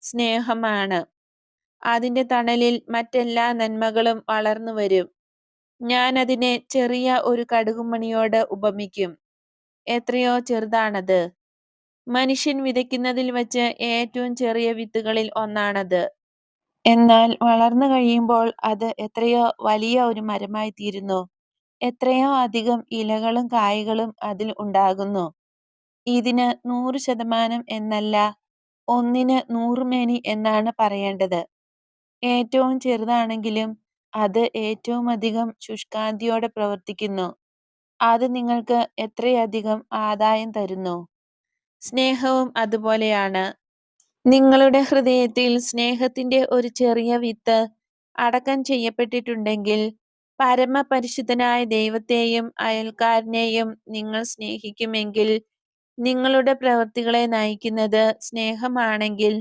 സ്നേഹമാണ്. അതിന്റെ തണലിൽ മറ്റെല്ലാ നന്മകളും വളർന്നു വരും. ഞാൻ അതിനെ ചെറിയ ഒരു കടുകുമണിയോട് ഉപമിക്കും. എത്രയോ ചെറുതാണത്. മനുഷ്യൻ വിതയ്ക്കുന്നതിൽ വച്ച് ഏറ്റവും ചെറിയ വിത്തുകളിൽ ഒന്നാണത്. എന്നാൽ വളർന്നു കഴിയുമ്പോൾ അത് എത്രയോ വലിയ ഒരു മരമായി തീരുന്നു. എത്രയോ അധികം ഇലകളും കായ്കളും അതിൽ ഉണ്ടാകുന്നു. ഇതിന് 100% എന്നല്ല, 1ന് 100 മേനി എന്നാണ് പറയേണ്ടത്. ഏറ്റവും ചെറുതാണെങ്കിലും അത് ഏറ്റവുമധികം ശുഷ്കാന്തിയോടെ പ്രവർത്തിക്കുന്നു. അത് നിങ്ങൾക്ക് എത്രയധികം ആദായം തരുന്നു. സ്നേഹവും അതുപോലെയാണ്. നിങ്ങളുടെ ഹൃദയത്തിൽ സ്നേഹത്തിന്റെ ഒരു ചെറിയ വിത്ത് അടക്കം ചെയ്യപ്പെട്ടിട്ടുണ്ടെങ്കിൽ, പരമപരിശുദ്ധനായ ദൈവത്തെയും അയൽക്കാരനെയും നിങ്ങൾ സ്നേഹിക്കുമെങ്കിൽ, നിങ്ങളുടെ പ്രവൃത്തികളെ നയിക്കുന്നത് സ്നേഹമാണെങ്കിൽ